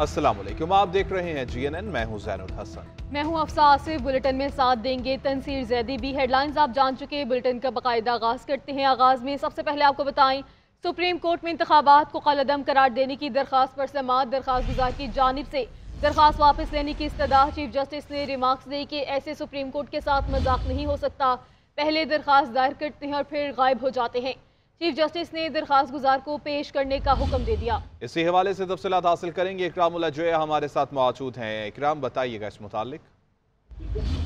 अस्सलाम वालेकुम, आप देख रहे हैं GNN। मैं हूं ज़ैनुल हसन। मैं हूं अफसा आसिफ। बुलेटिन में साथ देंगे तनसीर जैदी भी। हेडलाइंस आप जान चुके। बुलेटिन का बाकायदा आगाज करते हैं। आगाज में सबसे पहले आपको बताएं, सुप्रीम कोर्ट में इंतखाबात को कलअदम करार देने की दरख्वास्त पर समाअत। दरख्वास्त गुजार की जानिब से दरख्वास्त वापस लेने की इस्तदा। चीफ जस्टिस ने रिमार्क्स दिए कि ऐसे सुप्रीम कोर्ट के साथ मजाक नहीं हो सकता। पहले दरख्वास्त दायर करते हैं और फिर गायब हो जाते हैं। चीफ जस्टिस ने दरख्वास्त गुजार को पेश करने का हुक्म दे दिया। इसी हवाले से तफसीलात हासिल करेंगे। इकराम अजोया हमारे साथ मौजूद हैं। इकराम, बताइएगा इस मुतालिक।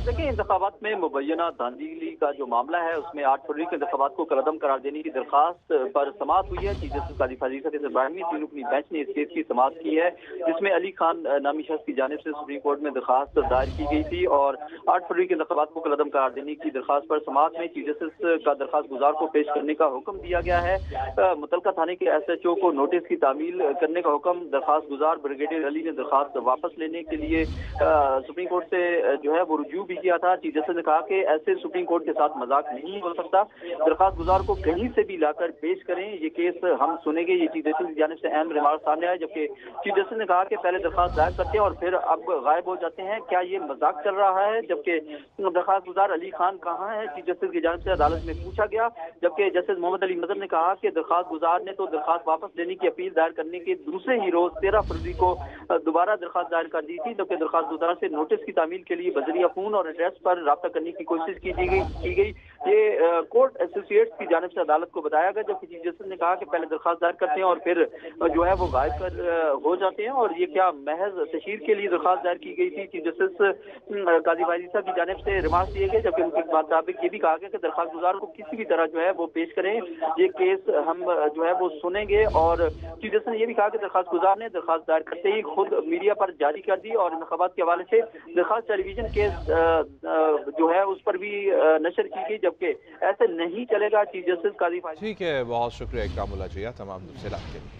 देखिए, इंतखाबात में मुबैना धांधली का जो मामला है उसमें 8 फरवरी के इंतखाबात को कलअदम करार देने की दरखास्त पर समाअत हुई है। चीफ जस्टिस काजी फाजीसा के सरबराही तीन रुकनी बेंच ने इस केस की समाअत की है, जिसमें अली खान नामी शख्स की जानिब से सुप्रीम कोर्ट में दरखास्त दायर की गई थी और 8 फरवरी के इंतखाबात को कलअदम करार देने की दरखास्त पर समाअत में चीफ जस्टिस का दरखास्त गुजार को पेश करने का हुक्म दिया गया है। मुतलका थाने के SHO को नोटिस की तामील करने का हुक्म। दरखास्त गुजार ब्रिगेडियर अली ने दरखास्त वापस लेने के लिए सुप्रीम कोर्ट से जो है वो रुजू भी किया था। चीफ जस्टिस ने कहा कि ऐसे सुप्रीम कोर्ट के साथ मजाक नहीं हो सकता, दरखास्त गुजार को कहीं से भी लाकर पेश करें, ये केस हम सुनेंगे। ये चीफ जस्टिस की जानिब से अहम रिमार्क सामने आए, जबकि चीफ जस्टिस ने कहा कि पहले दरखास्त दायर करते हैं और फिर अब गायब हो जाते हैं। क्या ये मजाक चल रहा है? जबकि दरखास्त गुजार अली खान कहाँ है, चीफ जस्टिस की जानिब से अदालत में पूछा गया, जबकि जस्टिस मोहम्मद अली मजहर ने कहा कि दरखास्त गुजार ने तो दरखास्त वापस लेने की अपील दायर करने के दूसरे ही रोज 13 फरवरी को दोबारा दरखास्त दायर कर दी थी, जबकि दरखास्त गुजार से नोटिस की तामील के लिए बजरिया फोन और एड्रेस पर राब्ता करने की कोशिश की गई। ये कोर्ट एसोसिएट्स की जानिब से अदालत को बताया गया, जबकि चीफ जस्टिस ने कहा कि पहले दरखास्त दायर करते हैं और फिर जो है वो गायब कर हो जाते हैं और ये क्या महज तशहीर के लिए दरखास्त दायर की गई थी। चीफ जस्टिस काजी फाजीसा की जानिब से रिमार्क दिए गए, जबकि उनके मुताबिक ये भी कहा गया कि दरखास्त गुजार को किसी भी तरह जो है वो पेश करें, ये केस हम जो है वो सुनेंगे। और चीफ जस्टिस ने यह भी कहा कि दरखास्त गुजार ने दरखास्त दायर करते ही खुद मीडिया पर जारी कर दी और इंतखाबात के हवाले से दरखास्त टेलीविजन केस जो है उस पर भी नशर की गई, जबकि ऐसे नहीं चलेगा। चीफ जस्टिस काजी फाजीसा। ठीक है, बहुत शुक्रिया इकराम अजोया तमाम तफसीलात के लिए।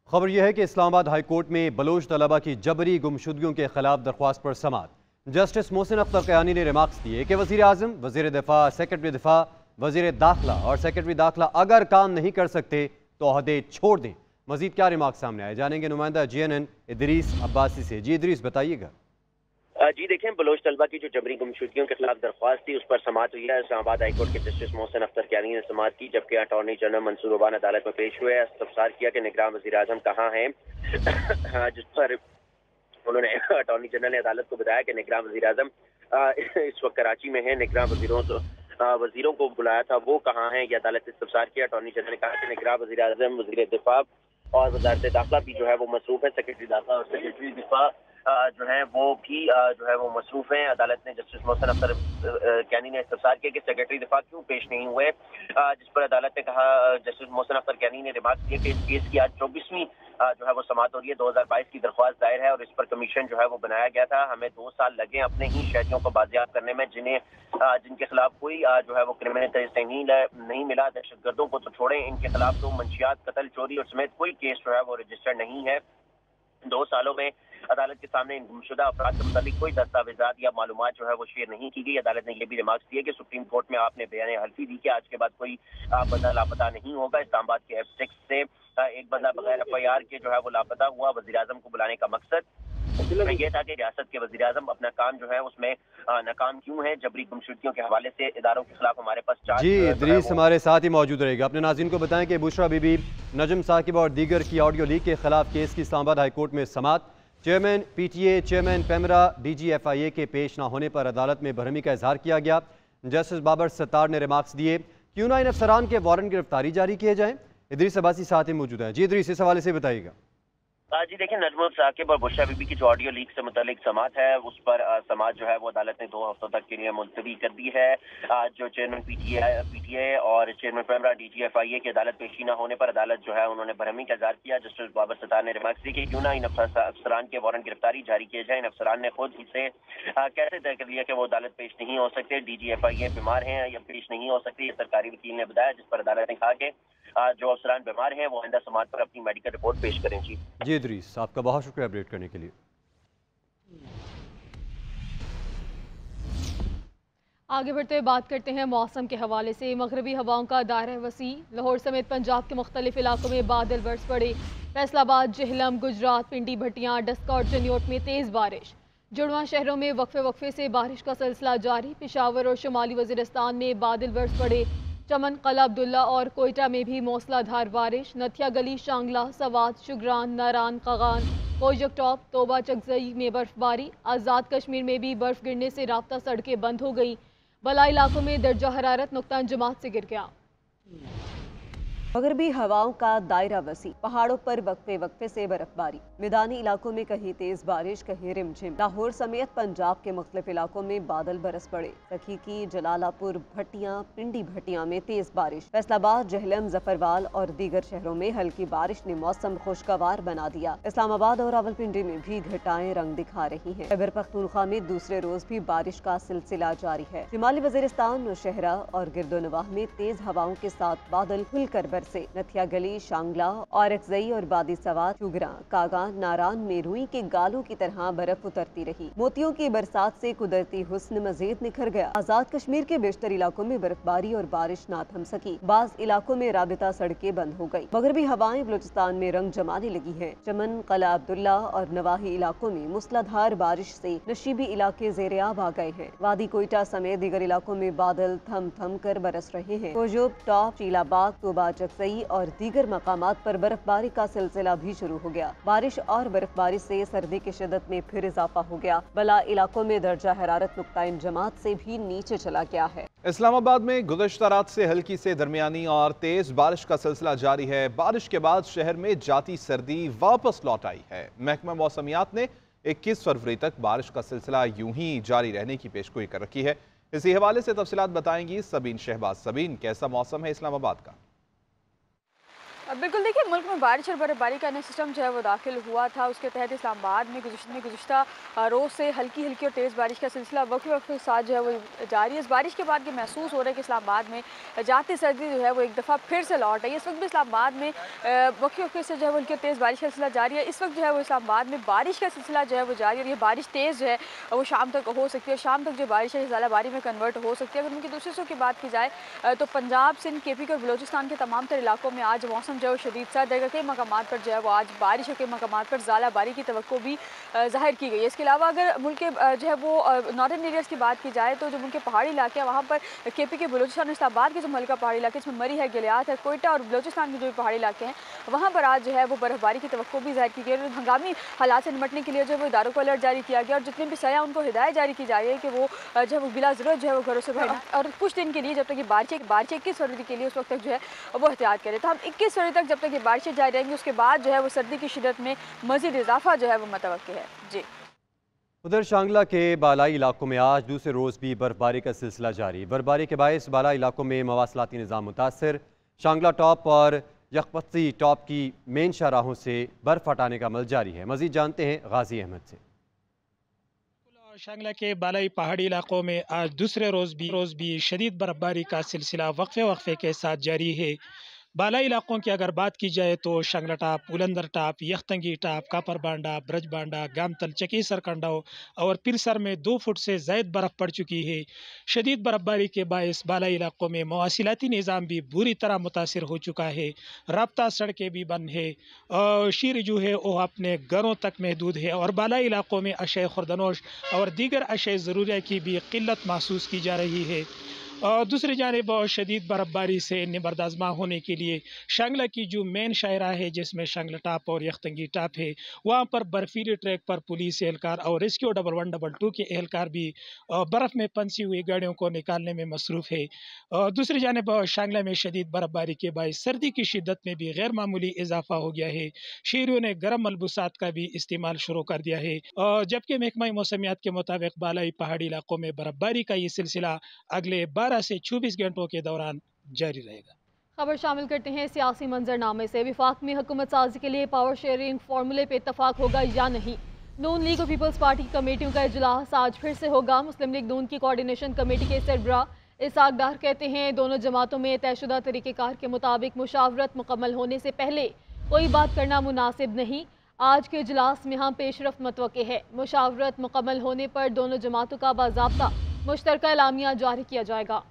खबर यह है कि इस्लामाबाद हाई कोर्ट में बलोच तलबा की जबरी गुमशुदगियों के खिलाफ दरख्वास्त पर समाअत। जस्टिस मोहसिन अख्तर क़यानी ने रिमार्क्स दिए कि वज़ीर आज़म, वज़ीर दिफा, सेक्रेटरी दिफा, वज़ीर दाखिला और सेक्रेटरी दाखिला अगर काम नहीं कर सकते तो ओहदे छोड़ दें। मजीद क्या रिमार्क सामने आए, जानेंगे नुमाइंदा GNN इदरीस अब्बासी से। जी इदरीस, बताइएगा। जी देखें, बलोच तलबा की जो जबरी गुमशुदगियों के खिलाफ दरख्वास्त थी उस पर समाअत हुई है। इस्लामाबाद हाई कोर्ट के जस्टिस मोहसिन अख्तर क़यानी ने समाअत की, जबकि अटॉर्नी जनरल मंसूर उबान अदालत में पेश हुए। इस्तफसार किया कि निगरान वज़ीर आज़म कहाँ हैं, जिस पर उन्होंने अटॉर्नी जनरल ने अदालत को बताया कि निगरान वज़ीर आज़म इस वक्त कराची में है, निगरान वज़ीरों को बुलाया था, वो कहाँ हैं, ये अदालत ने इस्तफसार किया। अटॉर्नी जनरल ने कहा कि निगरान वज़ीर आज़म, वज़ीर दिफा और वज़ारत दाखिला भी जो है वो मसरूफ़ है। सेक्रेटरी दाखिला और सेक्रेटरी दिफा जो है वो भी जो है वो मसरूफ हैं। अदालत ने जस्टिस मोहसिन अख्तर क़यानी ने इस्तफसार किया कि सेक्रेटरी दिफा क्यों पेश नहीं हुए, जिस पर अदालत ने कहा, जस्टिस मोहसिन अख्तर क़यानी ने रिमार्क किया कि इस केस की आज 24वीं जो है वो समाअत हो रही है। 2022 की दरख्वास्त दायर है और इस पर कमीशन जो है वो बनाया गया था। हमें 2 साल लगे अपने ही शहरियों को बाजियाब करने में, जिनके खिलाफ कोई जो है वो क्रिमिनल केस नहीं मिला। दहशतगर्दों को तो छोड़ें, इनके खिलाफ तो मंशियात, कत्ल, चोरी और समेत कोई केस जो है वो रजिस्टर्ड नहीं है। 2 सालों में अदालत के सामने इन गुमशुदा अफराद के मुताबिक कोई दस्तावेजात या मालूमात जो है वो शेयर नहीं की गई। अदालत ने यह भी रिमार्क्स दिए कि सुप्रीम कोर्ट में आपने बयान हल्फी दी कि आज के बाद कोई बंदा लापता नहीं होगा। इस्लामाबाद के F6 से एक बंदा बगैर FIR के जो है वो लापता हुआ। वज़ीर आज़म को बुलाने का मकसद ये था कि रियासत के वज़ीर आज़म अपना काम जो है उसमें नाकाम क्यों है। जबरी गुमशुदगियों के हवाले से इदारों के खिलाफ हमारे पास चार्ज। जी इदरीस हमारे साथ ही मौजूद रहेगा। अपने नाज़रीन को बताएं कि बुशरा बीबी, नजम साकिब और दीगर की ऑडियो लीक के खिलाफ केस की इस्लामाबाद हाई कोर्ट में समाअत। Chairman PTA, chairman PEMRA, DG FIA के पेश ना होने पर अदालत में बरहमी का इजहार किया गया। जस्टिस बाबर सत्तार ने रिमार्क्स दिए, क्यों ना इन अफसरान के वारंट गिरफ्तारी जारी किए जाएं। इदरीस अब्बासी साथ ही मौजूद है। जी इदरीस, इस हवाले से बताइएगा। जी देखिए, नजम साकिब और बुशरा बीबी की जो ऑडियो लीक से मुतालिक समाअत है उस पर समाअत जो है वो अदालत ने 2 हफ्तों तक के लिए मुलतवी कर दी है। जो चेयरमैन PTA और चेयरमैन पेमरा DG FIA की अदालत पेशी न होने पर अदालत जो है उन्होंने बरहमी का इजहार किया। जस्टिस बाबर सत्तार ने रिमार्क्स दी कि क्यों ना इन अफसरान के वारंट गिरफ्तारी जारी किए जाए। इन अफसरान ने खुद इसे कैसे तय कर लिया कि वो अदालत पेश नहीं हो सकते। DG FIA बीमार हैं या पेश नहीं हो सकते, ये सरकारी वकील ने बताया, जिस पर अदालत ने कहा कि जो अफसरान बीमार हैं वो आइंदा समाअत पर अपनी मेडिकल रिपोर्ट पेश करें। जी इदरीस, आपका बहुत शुक्रिया अपडेट करने के लिए। आगे बढ़ते हुए बात करते हैं मौसम के हवाले से। मगरबी हवाओं का दायरा वसी, लाहौर समेत पंजाब के मुख्तलिफ इलाकों में बादल बरस पड़े। फैसलाबाद, जेहलम, गुजरात, पिंडी, भटियां, डस्का और चनियोट में तेज़ बारिश। जुड़वा शहरों में वक्फे से बारिश का सिलसिला जारी। पेशावर और शुमाली वज़ीरिस्तान में बादल बरस पड़े। चमन, कला अब्दुल्ला और कोयटा में भी मौसलाधार बारिश। नथिया गली, शांगला, सवात, शुगरान, नारान, कागान, कोजक टॉप, तोबा चकजई में बर्फबारी। आज़ाद कश्मीर में भी बर्फ गिरने से राब्ता सड़कें बंद हो गई। बलाई इलाकों में दर्जा हरारत नुक्ता जमात से गिर गया। मगरबी हवाओं का दायरा वसी, पहाड़ों पर वक्फे से बर्फबारी। मैदानी इलाकों में कहीं तेज बारिश, कहीं रिमझिम। लाहौर समेत पंजाब के मुख्तलिफ इलाकों में बादल बरस पड़े। सखीकी, जलालापुर, भटियां, पिंडी भटियां में तेज बारिश। फैसलाबाद, जहलम, जफरवाल और दीगर शहरों में हल्की बारिश ने मौसम खुशगवार बना दिया। इस्लामाबाद और रावलपिंडी में भी घटाएं रंग दिखा रही हैं। खैबर पख्तूनख्वा में दूसरे रोज भी बारिश का सिलसिला जारी है। शुमाली वज़ीरिस्तान, नौशहरा और गिरदोनवाह में तेज हवाओं के साथ बादल खुलकर से नथिया गली, शांगला और अक्सई और बादी सवात, शुगरा, कागान, नारान में रुई के गालों की तरह बर्फ उतरती रही। मोतियों की बरसात से कुदरती हुस्न मजीद निखर गया। आजाद कश्मीर के बेशतर इलाकों में बर्फबारी और बारिश ना थम सकी। बाज इलाकों में राबिता सड़कें बंद हो गई। मगरबी हवाएं बलूचिस्तान में रंग जमाने लगी हैं। चमन, कला अब्दुल्ला और नवाही इलाकों में मूसलाधार बारिश से नशीबी इलाके ज़ेर-ए-आब आ गए हैं। वादी कोयटा समेत दीगर इलाकों में बादल थम थम कर बरस रहे हैं। कोजोब टॉप, शीलाबाग, तोबा चकसई और दीगर मकामात पर बर्फबारी का सिलसिला भी शुरू हो गया। बारिश और बर्फबारी से सर्दी की शिद्दत में फिर इजाफा हो गया। बला इलाकों में दर्जा हरारत नुक्ता जमात से भी नीचे चला गया है। इस्लामाबाद में गुज़श्ता रात से हल्की से दरमियानी और तेज बारिश का सिलसिला जारी है। बारिश के बाद शहर में जाती सर्दी वापस लौट आई है। महकमा मौसमियात ने 21 फरवरी तक बारिश का सिलसिला यूं ही जारी रहने की पेशगोई कर रखी है। इसी हवाले से तफसीलात बताएंगी सबीन शहबाज। सबीन, कैसा मौसम है इस्लामाबाद का? बिल्कुल, देखिए, मुल्क में बारिश और बर्फबारी का नया सिस्टम जो है वो दाखिल हुआ था। उसके तहत इस्लामाबाद में गुज़श्ता रोज़ से हल्की हल्की और तेज़ बारिश का सिलसिला वक्फे के साथ जो है वो जारी है। इस बारिश के बाद ये महसूस हो रहा है कि इस्लामाबाद में जाती सर्दी जो है वो एक दफ़ा फिर से लौट आई है। इस वक्त भी इस्लामाबाद में वक्फे से जो है वो हल्की तेज़ बारिश का सिलसिला जारी है। इस वक्त जो है वो इस्लामाबाद में बारिश का सिलसिला जो है वो जारी है और ये बारिश तेज़ जो है वो शाम तक हो सकती है। शाम तक जो बारिश है ज़्यादाबारी में कन्वर्ट हो सकती है। अगर उनकी दूसरी की बात की जाए तो पंजाब, सिंध, KP और बलोचिस्तान के तमाम तर इलाकों में आज मौसम जो है वो शदीद सर्द है। कई मकामात पर जो है वो आज बारिश और कई मकामात पर ज़्यादाबारी की तवक्को भी ज़ाहिर की गई है। इसके अलावा अगर मुल्क के जो है वो नॉर्दर्न एरियाज़ की बात की जाए तो जो मुल्क के पहाड़ी इलाके हैं वहाँ पर KP के बलोचिस्तान, इस्लामाबाद के जो हल्का पहाड़ी इलाके इसमें मरी है, गिलियात है, कोयटा और बलोचिस्तान के जो पहाड़ी इलाके हैं वहाँ पर आज जो है वो बर्फबारी की तवक्को भी ज़ाहिर की गई है। हंगामी हालात से निपटने के लिए जो है वो इदारों को अलर्ट जारी किया गया और जितने भी सयाह उनको हिदायत जारी की जा रही है कि वो जो है वो बिला ज़रूरत जो है वो घरों से बाहर और कुछ दिन के लिए जब तक ये बारिश 21 फरवरी के लिए उस वक्त तक जो है वो एहतियात करें। तो हम 21 फरवरी तक जब तक ये बारिशें जारी रहेंगी उसके बाद जो है वो सर्दी की शिद्दत में मज़ीद इजाफा जो है वो मुतवक्किल है। जी, उधर शांगला के बालाई इलाकों में आज दूसरे रोज़ भी बर्फबारी का सिलसिला जारी। बर्फबारी के बायस बालाई इलाकों में मवासलाती निज़ाम मुतासर। शांगला टॉप और यकपत्ती टॉप की मेन शाहराहों से बर्फ हटाने का अमल जारी है। मज़ीद जानते हैं गाजी अहमद से। शांगला के बालाई पहाड़ी इलाकों में आज दूसरे रोज़ भी शदीद बर्फबारी का सिलसिला वक्फे के साथ जारी है। बालाई इलाकों की अगर बात की जाए तो Shangla top, Bulandar top, Yakhtangay top, Kapar Banda, Braj Banda, Gamtal, चकी सरकंडाओ और पिरसर में 2 फुट से ज़ायद बर्फ़ पड़ चुकी है। शदीद बर्फबारी के बायस बालाई इलाकों में मवासिलाती निज़ाम भी बुरी तरह मुतासिर हो चुका है। राब्ता सड़कें भी बंद है और शीर जो है वो अपने घरों तक महदूद है और बालाई इलाकों में अशय खुर्दनोश और दीगर अशय ज़रूरिया की भी किल्लत महसूस की जा रही है। और दूसरी जानिब शदीद बर्फबारी से निबर्दाज़मा होने के लिए शांगला की जो मेन शायरा है जिसमें शांगला टॉप और यख्तंगी टॉप है वहाँ पर बर्फीली ट्रैक पर पुलिस एहलकार और रेस्क्यू 112 के एहलकार भी बर्फ़ में फंसी हुई गाड़ियों को निकालने में मसरूफ़ है। और दूसरी जानिब शांगला में शदीद बर्फबारी के बायस सर्दी की शिद्दत में भी गैर मामूली इजाफा हो गया है। शहरियों ने गर्म मलबूसात का भी इस्तेमाल शुरू कर दिया है। जबकि महकमा मौसमियात के मुताबिक बालाई पहाड़ी इलाकों में बर्फबारी का ये सिलसिला अगले 12 से 24 घंटों के दौरान जारी रहेगा। खबर शामिल करते हैं सियासी मंजरनामे से। विफाक में हुकूमत साजी के लिए पावर शेयरिंग फार्मूले पे इत्तफाक होगा या नहीं। नून लीग और पीपल्स पार्टी की कमेटियों का इजलास आज फिर से होगा। मुस्लिम लीग नून की कोऑर्डिनेशन कमेटी के सरबराह इसहाक डार कहते हैं दोनों जमातों में तयशुदा तरीक़ेकार के मुताबिक मुशावरत मुकम्मल होने से पहले कोई बात करना मुनासिब नहीं। आज के इजलास में हम पेशरफ्त मतवक्के है। मुशावरत मुकम्मल होने पर दोनों जमातों का बाज़ाब्ता मुश्तरका एलामिया जारी किया जाएगा।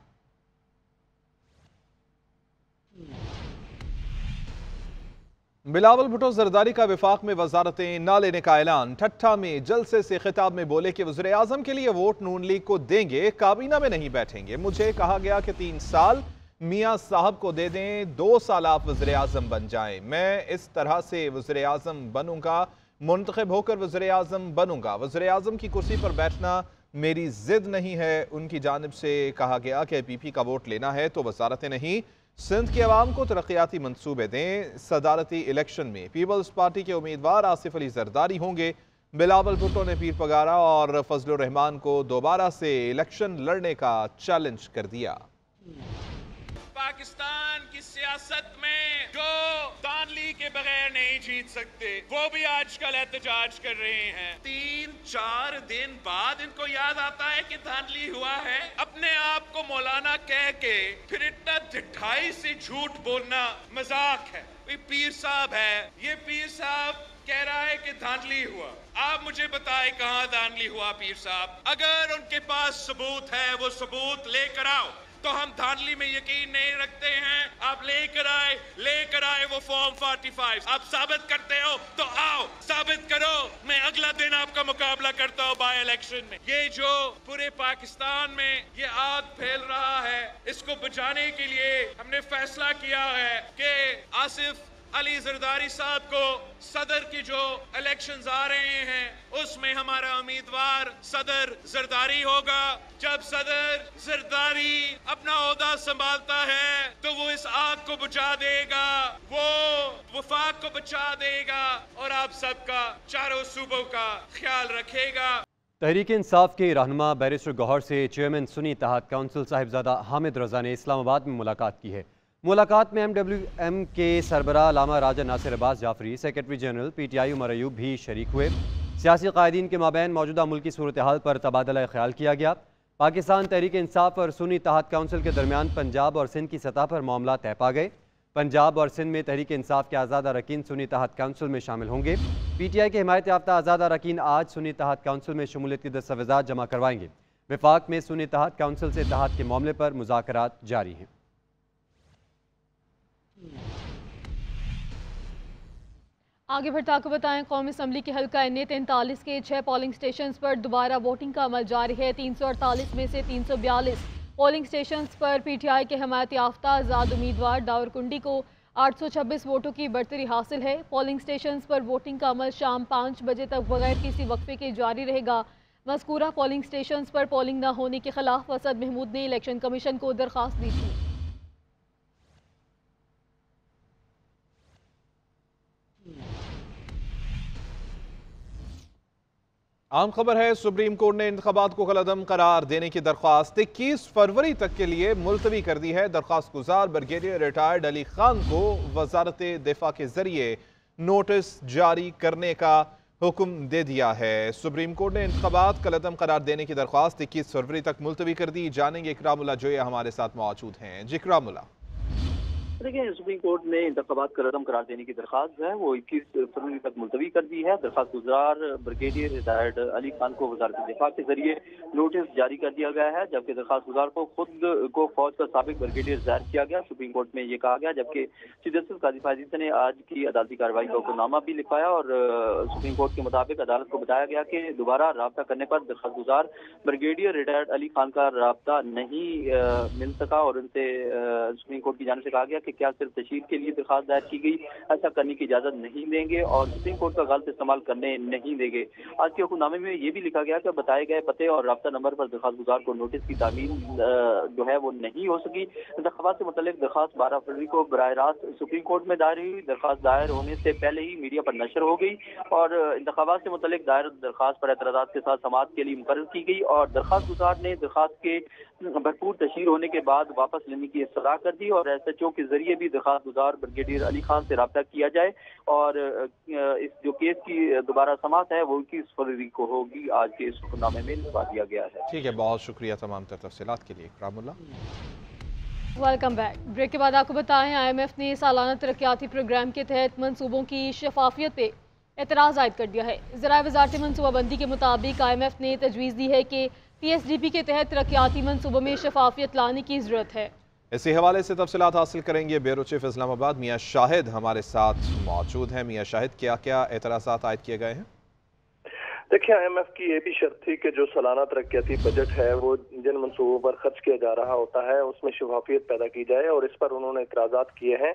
बिलावल भुट्टो जरदारी का विफाक में वजारतें न लेने का ऐलान। ठट्ठा में जलसे से खिताब में बोले कि वज़ीर आज़म के लिए वोट नून लीग को देंगे, काबीना में नहीं बैठेंगे। मुझे कहा गया कि 3 साल मियाँ साहब को दे दें, 2 साल आप वज़ीर आज़म बन जाएं। मैं इस तरह से वज़ीर आज़म बनूंगा, मुंतखब होकर वज़ीर आज़म बनूंगा। वज़ीर आज़म की कुर्सी पर बैठना मेरी जिद नहीं है। उनकी जानिब से कहा गया कि PP का वोट लेना है तो वजारतें नहीं, सिंध के अवाम को तरक्याती मंसूबे दें। सदारती इलेक्शन में पीपल्स पार्टी के उम्मीदवार आसिफ अली जरदारी होंगे। बिलावल भुट्टो ने पीर पगारा और फजलुर रहमान को दोबारा से इलेक्शन लड़ने का चैलेंज कर दिया। पाकिस्तान की सियासत में जो धांधली के बगैर नहीं जीत सकते, वो भी आजकल एहतजाज कर रहे हैं। 3-4 दिन बाद इनको याद आता है कि धांधली हुआ है। अपने आप को मौलाना कह के फिर इतना ढिठाई से झूठ बोलना मजाक है। ये पीर साहब है, ये पीर साहब कह रहा है कि धांधली हुआ। आप मुझे बताएं कहाँ धांधली हुआ पीर साहब? अगर उनके पास सबूत है वो सबूत लेकर आओ। तो हम धांधली में यकीन नहीं रखते हैं। आप लेकर आए वो फॉर्म 45। आप साबित करते हो तो आओ, साबित करो। मैं अगला दिन आपका मुकाबला करता हूँ बाय इलेक्शन में। ये जो पूरे पाकिस्तान में ये आग फैल रहा है, इसको बुझाने के लिए हमने फैसला किया है कि आसिफ अली जरदारी साहब को सदर की जो इलेक्शंस आ रहे हैं उसमें हमारा उम्मीदवार सदर जरदारी होगा। जब सदर जरदारी अपना ओहदा संभालता है तो वो इस आग को बुझा देगा, वो वफाक को बचा देगा और आप सबका चारों सूबों का ख्याल रखेगा। तहरीक इंसाफ के रहनुमा बैरिस्टर गौहर से चेयरमैन सुन्नी इत्तेहाद काउंसिल साहिबजादा हामिद रजा ने इस्लामाबाद में मुलाकात की है। मुलाकात में MWM के सरबराह Allama Raja Nasir Abbas Jafri, secretary general PTI Umar Ayub भी शरीक हुए। सियासी कायदीन के माबैन मौजूदा मुल्की सूरत हाल पर तबादला ख्याल किया गया। पाकिस्तान तहरीक इंसाफ और सुन्नी इत्तेहाद काउंसिल के दरमियान पंजाब और सिंध की सतह पर मामला तय पा गए। पंजाब और सिंध में तहरीक इंसाफ के आज़ाद अरकान सुन्नी इत्तेहाद काउंसिल में शामिल होंगे। PTI के हिमायत याफ्ता आज़ाद अरकान आज सुन्नी इत्तेहाद काउंसिल में शमूलियत की दस्तावेज़ात जमा करवाएंगे। विफाक में सुन्नी इत्तेहाद काउंसिल से इत्तेहाद के मामले पर मुज़ाकरात जारी हैं। आगे बढ़ते आपको बताएं, कौमी असम्बली के हल्का NA 43 के 6 पोलिंग स्टेशन पर दोबारा वोटिंग का अमल जारी है। 348 में से 342 पोलिंग स्टेशन पर PTI के हिमायत याफ्ता आज़ाद उम्मीदवार दावरकुंडी को 826 वोटों की बढ़तरी हासिल है। पोलिंग स्टेशन पर वोटिंग का अमल शाम 5 बजे तक बगैर किसी वक्फे के जारी रहेगा। मज़कूरा पोलिंग स्टेशन पर पोलिंग न होने के खिलाफ असद महमूद ने इलेक्शन कमीशन को दरख्वास्त दी थी। आम खबर है, सुप्रीम कोर्ट ने इंतखाबात को कलअदम करार देने की दरख्वास्त 21 फरवरी तक के लिए मुलतवी कर दी है। दरख्वास्त गुजार ब्रिगेडियर रिटायर्ड अली खान को वजारत दिफा के जरिए नोटिस जारी करने का हुक्म दे दिया है। सुप्रीम कोर्ट ने इंतखाबात कलअदम करार देने की दरख्वास्त 21 फरवरी तक मुलतवी कर दी। जानेंगे इकरामुल्लाह जोया हमारे साथ मौजूद हैं। जी इकरामुल्लाह। देखिए, सुप्रीम कोर्ट ने इंतखाबात का रदम करार देने की दरख्वास्त है वो 21 फरवरी तक मुलतवी कर दी है। दरख्वास्त गुजार ब्रिगेडियर रिटायर्ड अली खान को वजारत दिफा के जरिए नोटिस जारी कर दिया गया है, जबकि दरख्वास्त गुजार को खुद को फौज का साबिक ब्रिगेडियर जाहिर किया गया। सुप्रीम कोर्ट में ये कहा गया, जबकि चीफ जस्टिस काजी फाजिल ने आज की अदालती कार्रवाई का हुक्मनामा भी लिखवाया और सुप्रीम कोर्ट के मुताबिक अदालत को बताया गया कि दोबारा राब्ता करने पर दरख्वास्त गुजार ब्रिगेडियर रिटायर्ड अली खान का राब्ता नहीं मिल सका और उनसे सुप्रीम कोर्ट की जानिब से कहा गया कि क्या सिर्फ तशहीद के लिए दरख्वास्त दायर की गई, ऐसा करने की इजाजत नहीं देंगे और सुप्रीम कोर्ट का गलत इस्तेमाल करने नहीं देंगे। आज के हुक्मनामे में ये भी लिखा गया कि बताए गए पते और राब्ता नंबर पर दरख्वास्त गुजार को नोटिस की तामील जो है वो नहीं हो सकी। इंतखाबात से मुतल्लिक दरख्वास्त 12 फरवरी को बराह रास्त सुप्रीम कोर्ट में दायर हुई। दरख्वास्त दायर होने से पहले ही मीडिया पर नशर हो गई और इंतखाबात से मुतल्लिक दायर दरख्वास्त पर एतराज़ात के साथ समाअत के लिए मुकर्रर की गई और दरख्वास्त गुजार ने दरख्वास्त के भरपूर तशहीर होने के बाद वापस लेने की इस्तदा कर दी और SHO के जरिए भी दरख्वास्त गुजार ब्रिगेडियर अली खान से राब्ता किया जाए और इस जो केस की दोबारा समाअत है वो 21 फरवरी को होगी। आज के इस हुक्मनामे में लिखवा दिया गया है। ठीक है, बहुत शुक्रिया तमाम तफसीलात के लिए इकरामुल्लाह। Welcome back. ब्रेक के बाद आपको बताएं, IMF ने सालाना तरक्याती प्रोग्राम के तहत मंसूबों की शफाफियत पे एतराज़ आयद कर दिया है। ज़राए वज़ारत मनसूबाबंदी के मुताबिक IMF ने तजवीज़ दी है कि PSDP के तहत तरक्याती मनसूबों में शफाफियत लाने की ज़रूरत है। इसी हवाले से तफसीलात हासिल करेंगे। ब्यूरो चीफ इस्लामाबाद मियां शाहिद हमारे साथ मौजूद हैं। मियां शाहिद, क्या क्या एतराज़ात आयद किए गए हैं? देखिए, IMF की ये भी शर्त थी कि जो सालाना तरक्याती बजट है वो जिन मंसूबों पर खर्च किया जा रहा होता है उसमें शफाफियत पैदा की जाए, और इस पर उन्होंने इतराज़ात किए हैं।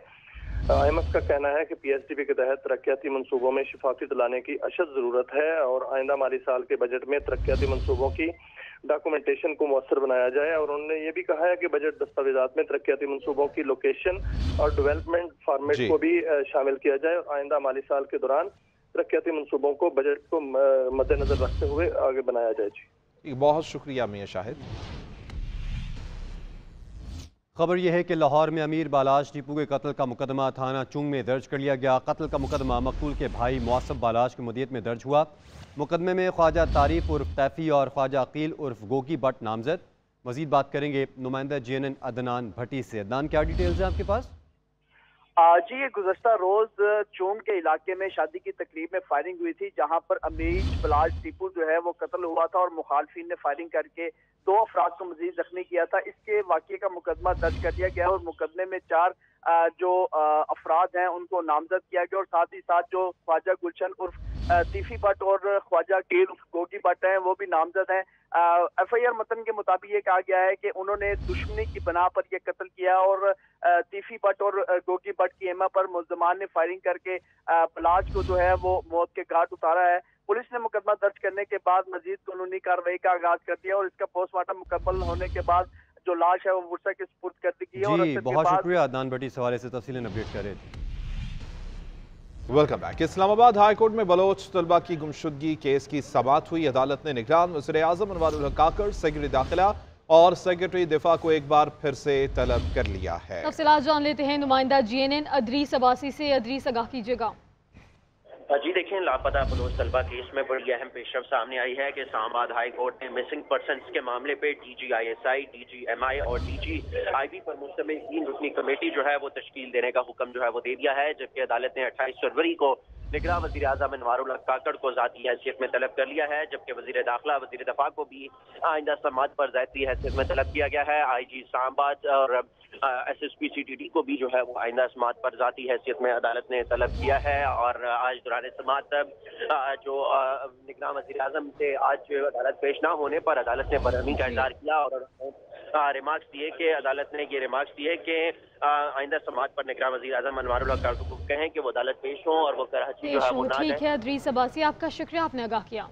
IMF का कहना है कि PSDP के तहत तरक्याती मंसूबों में शफाफियत लाने की अशद ज़रूरत है, और आइंदा माली साल के बजट में तरक्याती मंसूबों की डॉक्यूमेंटेशन को मौसर बनाया जाए। और उन्होंने ये भी कहा है कि बजट दस्तावेजात में तरक्याती मंसूबों की लोकेशन और डेवलपमेंट फॉर्मेट को भी शामिल किया जाए, और आइंदा माली साल के दौरान तरक्याती मंसूबों को बजट को मद्देनजर रखते हुए आगे बनाया जाए। जी, बहुत शुक्रिया मियां शाहिद। खबर यह है कि लाहौर में अमीर बालाश टीपू के कत्ल का मुकदमा थाना चुंग में दर्ज कर लिया गया। कत्ल का मुकदमा मकतूल के भाई मौसफ बालाश की मुद्दत में दर्ज हुआ। मुकदमे में ख्वाजा तारीफ उर्फ तैफी और ख्वाजा अकील उर्फ गोगी बट नामजद। मजीद बात करेंगे नुमाइंदा JNN अदनान भट्टी से। अदनान, क्या डिटेल्स हैं आपके पास? जी, ये गुज़श्ता रोज चोंग के इलाके में शादी की तकरीब में फायरिंग हुई थी, जहां पर अमीर बलाश टीपू जो है वो कत्ल हुआ था और मुखालफिन ने फायरिंग करके 2 अफराद को मजीद जख्मी किया था। इसके वाक़ये का मुकदमा दर्ज कर दिया गया और मुकदमे में 4 जो अफराद हैं उनको नामजद किया गया, और साथ ही साथ जो ख्वाजा गुलशन उर्फ तीफी भट्ट और ख्वाजा कीर उर्फ गोगी भट्ट हैं वो भी नामजद हैं। FIR मतन के मुताबिक ये कहा गया है कि उन्होंने दुश्मनी की बना पर यह कत्ल किया, और तीफी भट्ट और गोगी भट्ट की एमा पर मुल्ज़मान ने फायरिंग करके बलाश को जो है वो मौत के घाट उतारा है। पुलिस ने मुकदमा दर्ज करने के बाद मजीद कानूनी कार्रवाई का आगाज कर दिया, और इसका पोस्टमार्टम मुकम्मल होने के बाद जो लाश है वो मुर्सा के सुपुर्द कर दी गई है। जी, बहुत शुक्रिया अदनान भट्टी इस हवाले से तफसीलें अपडेट कर रहे थे। Welcome back. Islamabad high court में बलोच तलबा की गुमशुदगी केस की समाअत हुई। अदालत ने निगरान वज़ीर-ए-आज़म अनवारुल हक काकड़, सेक्रेटरी दाखिला और सेक्रेटरी दिफा को एक बार फिर से तलब कर लिया है। तफसीलात जान लेते हैं नुमाइंदा JNN अदरीस अब्बासी से। अदरीस, आगाह कीजिएगा। जी देखें, लापता बलोच तलबा केस में बड़ी अहम पेशरफ सामने आई है कि इस्लामाबाद हाई कोर्ट ने मिसिंग पर्सन्स के मामले पे DG ISI, DG MI और DG IB पर मुश्तमिल 3 रुकनी कमेटी जो है वो तश्कील देने का हुक्म जो है वो दे दिया है, जबकि अदालत ने 28 फरवरी को निगरान वज़ीर-ए-आज़म अनवारुल हक काकड़ को ज़ाती हैसियत में तलब कर लिया है, जबकि वज़ीर दाखिला वज़ीर दफा को भी आइंदा समाअत पर ज़ाती हैसियत में तलब किया गया है। IG इस्लामाबाद और SSP CTD को भी जो है वो आइंदा समाअत पर ज़ाती हैसियत में अदालत ने तलब किया है। और आज दौरान समाअत जो निगरान वज़ीर-ए-आज़म से आज अदालत पेश ना होने पर अदालत ने बरहमी का इज़हार किया और रिमार्क्स दिए कि अदालत ने ये रिमार्क्स दिए कि आइंदा समाअत पर निगरान वज़ीर-ए-आज़म अनवारुल हक काकड़ को कहें कि वो अदालत पेश हों और वो कराची जो है वो ना जाए। ठीक है अदरीस अब्बासी, आपका शुक्रिया, आपने आगाह किया।